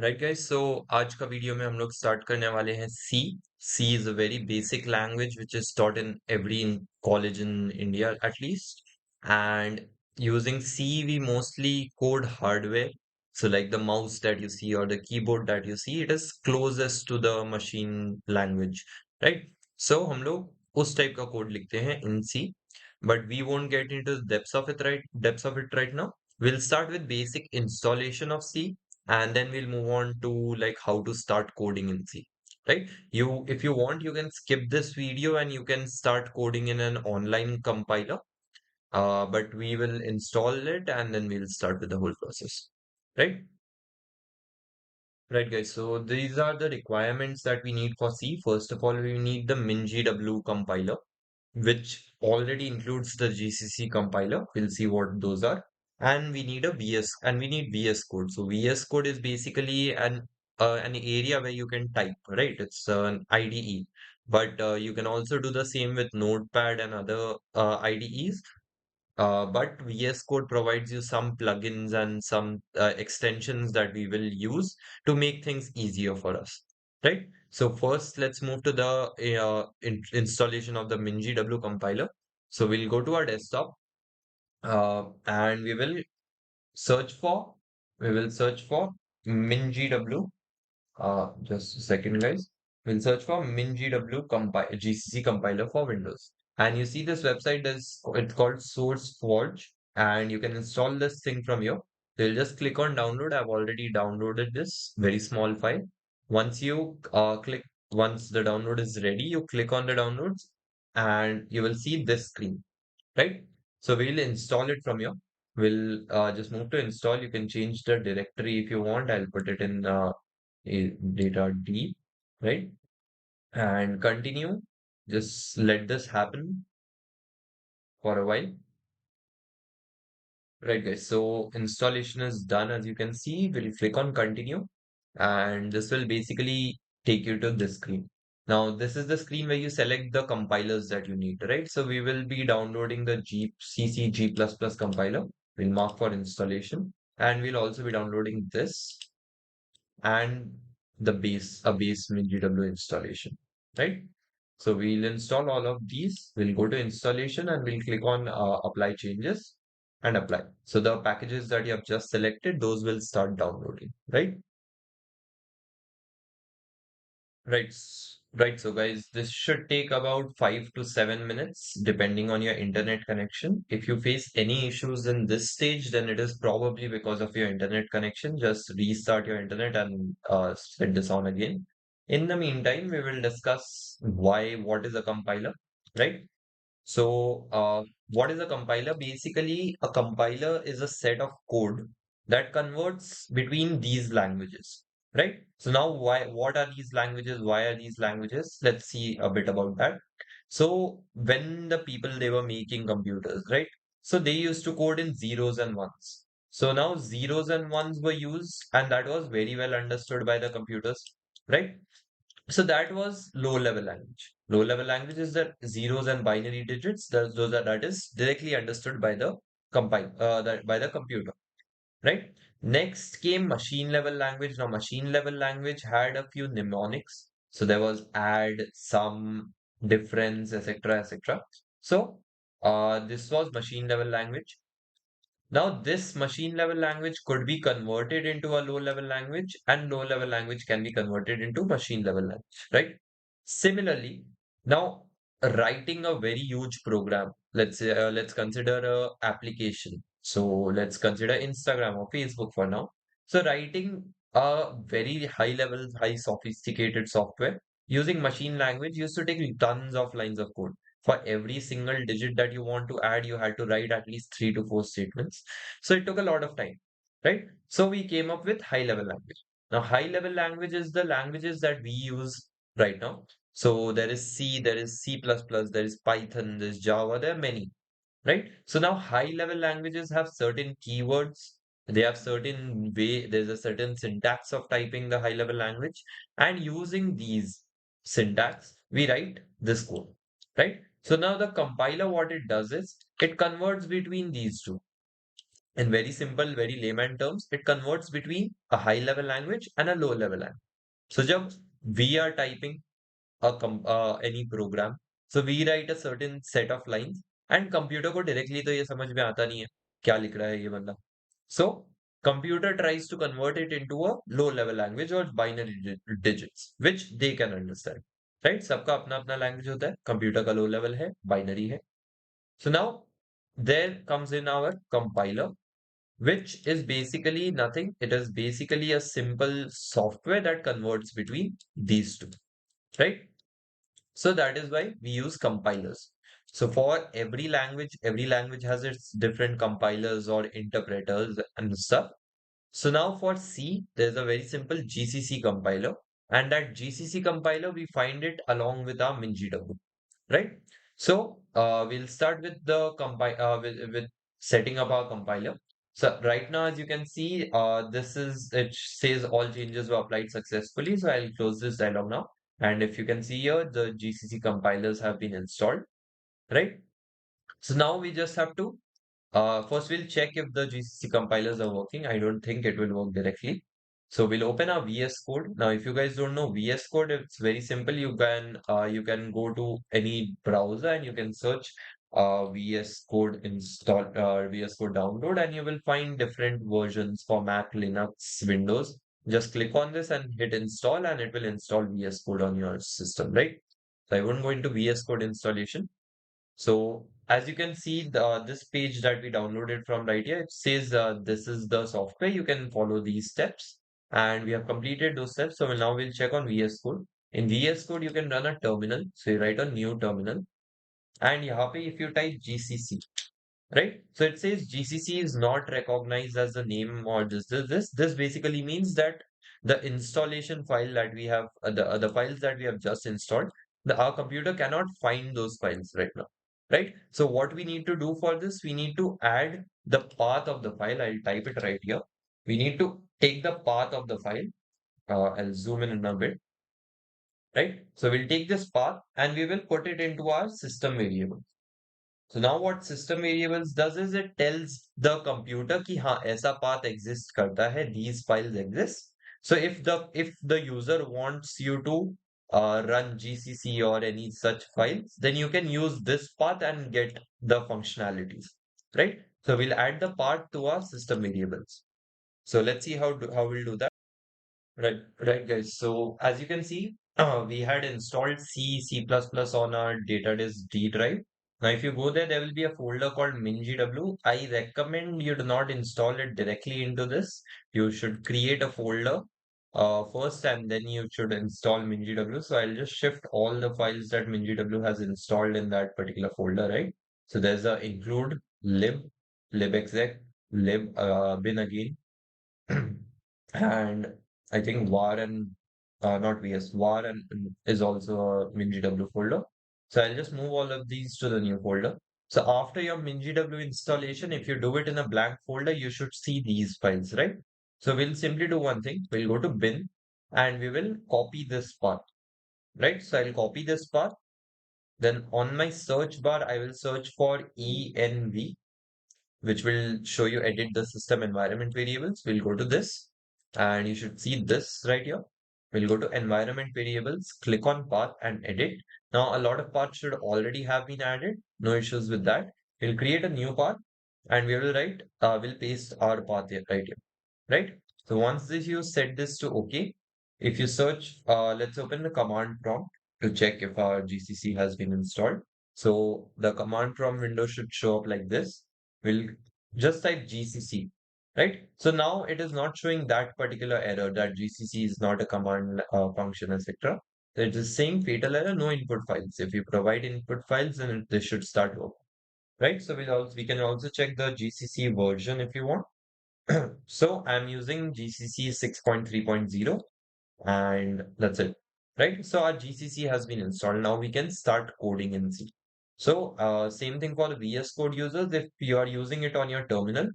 Right guys, सो आज का video में हम लोग स्टार्ट करने वाले हैं C is a very basic language which is taught in every college in India at least. And using C we mostly code hardware, so like the mouse that you see or the keyboard that you see, it is closest to the machine language, right? So हम लोग उस type का code लिखते हैं in C, but we won't get into the depths of it right now. We'll start with basic installation of C, and then we'll move on to like how to start coding in C. Right? If you want, you can skip this video and you can start coding in an online compiler. But we will install it and then we'll start with the whole process. Right? Right, guys. So these are the requirements that we need for C. First of all, we need the MingW compiler, which already includes the GCC compiler. We'll see what those are. And we need a VS and we need VS Code. So VS Code is basically an area where you can type, right? It's an IDE, but you can also do the same with Notepad and other IDEs. But VS Code provides you some plugins and some extensions that we will use to make things easier for us, right? So first, let's move to the installation of the MingW compiler. So we'll go to our desktop and search for we will search for MingW. Just a second, guys. We'll search for MingW GCC compiler for Windows. And you see this website is it's called SourceForge, and you can install this thing from here. So you'll just click on download. I've already downloaded this very small file. Once you once the download is ready, you click on the downloads, and you will see this screen, right? So we'll install it from here. We'll just move to install. You can change the directory if you want. I'll put it in data D, right? And continue. Just let this happen for a while. Right, guys. So installation is done. As you can see, we'll click on continue, and this will basically take you to this screen. Now, this is the screen where you select the compilers that you need, right? So we will be downloading the GCC G++ compiler. We'll mark for installation, and we'll also be downloading this and a base MinGW installation, right? So we'll install all of these. We'll go to installation and we'll click on apply changes and apply. So the packages that you have just selected, those will start downloading, right? Right. Right. So guys, this should take about 5 to 7 minutes depending on your internet connection. If you face any issues in this stage, then it is probably because of your internet connection. Just restart your internet and set this on again. In the meantime, we will discuss what is a compiler, right? So, what is a compiler? Basically, a compiler is a set of code that converts between these languages, right? So now, what are these languages? Why are these languages? Let's see a bit about that. So, when the people they were making computers, right? So they used to code in zeros and ones. So now zeros and ones were used, and that was very well understood by the computers, right? So that was low level language. Low level language is the zeros and binary digits. That is directly understood by the by the computer, right? Next came machine level language. Now machine level language had a few mnemonics. So there was add, sum, difference, etc., etc. So this was machine level language. Now, this machine level language could be converted into a low level language, and low level language can be converted into machine level language, right? Similarly, now writing a very huge program, let's consider a application. So let's consider Instagram or Facebook for now. So writing a very high level, high sophisticated software using machine language used to take tons of lines of code. For every single digit that you want to add, you had to write at least 3 to 4 statements. So it took a lot of time, right? So we came up with high level language. Now, high level language is the languages that we use right now. So there is C, there is C++, there is Python, there's Java, there are many, right? So now high level languages have certain keywords. They have certain way, there's a certain syntax of typing the high level language. And using these syntax, we write this code, right? So now the compiler, what it does is it converts between these two. In very simple, very layman terms, it converts between a high level language and a low level language. So जब we are typing any program, so we write a certain set of lines and computer को directly तो ये समझ में आता नहीं है क्या लिख रहा है ये बंदा. So computer tries to convert it into a low level language or binary digits which they can understand. Right? सबका अपना अपना language होता है. Computer का low level है, binary है. So now there comes in our compiler, which is basically nothing. It is basically a simple software that converts between these two, right? So that is why we use compilers. So for every language has its different compilers or interpreters and stuff. So now for C, there's a very simple GCC compiler, and that GCC compiler we find it along with our MingW, right? So we'll start with the with setting up our compiler. So right now, as you can see, it says all changes were applied successfully. So I'll close this dialog now. And if you can see here, the GCC compilers have been installed, right? So now we just have to first, we'll check if the GCC compilers are working. I don't think it will work directly. So we'll open our VS Code. Now, if you guys don't know VS Code, it's very simple. You can go to any browser and you can search VS Code install VS Code download, and you will find different versions for Mac, Linux, Windows. Just click on this and hit install, and it will install VS Code on your system, right? So I won't go into VS Code installation. So as you can see, this page that we downloaded from right here, it says this is the software. You can follow these steps, and we have completed those steps. So now we'll check on VS Code. In VS Code, you can run a terminal. So you write a new terminal, and यहाँ पे if you type GCC, right? So it says GCC is not recognized as the name or this basically means that the installation file that we have, the files that we have just installed, our computer cannot find those files right now, right? So what we need to do for this, we need to add the path of the file. I'll type it right here. We need to take the path of the file. I'll zoom in a bit, right? So we'll take this path and we will put it into our system variable. So now what system variables does is it tells the computer कि हाँ ऐसा path exist करता है, these files exist. So if the user wants you to run GCC or any such files, then you can use this path and get the functionalities, right? So we'll add the path to our system variables. So let's see how we'll do that. Right, right, guys. So as you can see, we had installed C++ on our data disk D drive. Now, if you go there, there will be a folder called MingW. I recommend you do not install it directly into this. You should create a folder first, and then you should install MingW. So I'll just shift all the files that MingW has installed in that particular folder, right? So there's a include lib, libexec, lib bin again. And I think var and not vs var and is also a MinGW folder. So I'll just move all of these to the new folder. So after your MinGW installation, if you do it in a blank folder, you should see these files, right? So we'll simply do one thing. We'll go to bin and we will copy this path, right? So I'll copy this path. Then on my search bar, I will search for env, which will show you edit the system environment variables. We'll go to this and you should see this right here. We'll go to environment variables, click on path and edit. Now, a lot of paths should already have been added. No issues with that. We'll create a new path and we will we'll paste our path here, right here, right? So once this you set this to OK, if you search, let's open the command prompt to check if our GCC has been installed. So the command prompt window should show up like this. We'll just type GCC, right? So now it is not showing that particular error that GCC is not a command function, etc. So it's the same fatal error, no input files. If you provide input files, then this should start working, right? So we can also check the GCC version if you want. So I'm using GCC 6.3.0 and that's it, right? So our GCC has been installed. Now we can start coding in C. So same thing for the VS Code users. If you are using it on your terminal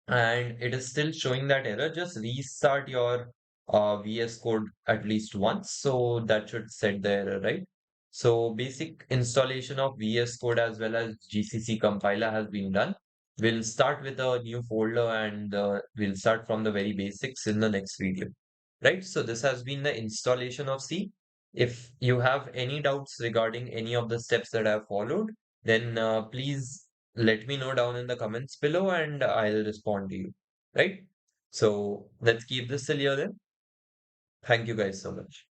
and it is still showing that error, just restart your VS Code at least once. So that should set the error, right? So basic installation of VS Code as well as GCC compiler has been done. We'll start with a new folder and we'll start from the very basics in the next video. Right? So this has been the installation of C. If you have any doubts regarding any of the steps that I've followed, then please let me know down in the comments below and I'll respond to you. Right? So let's keep this till here then. Thank you guys so much.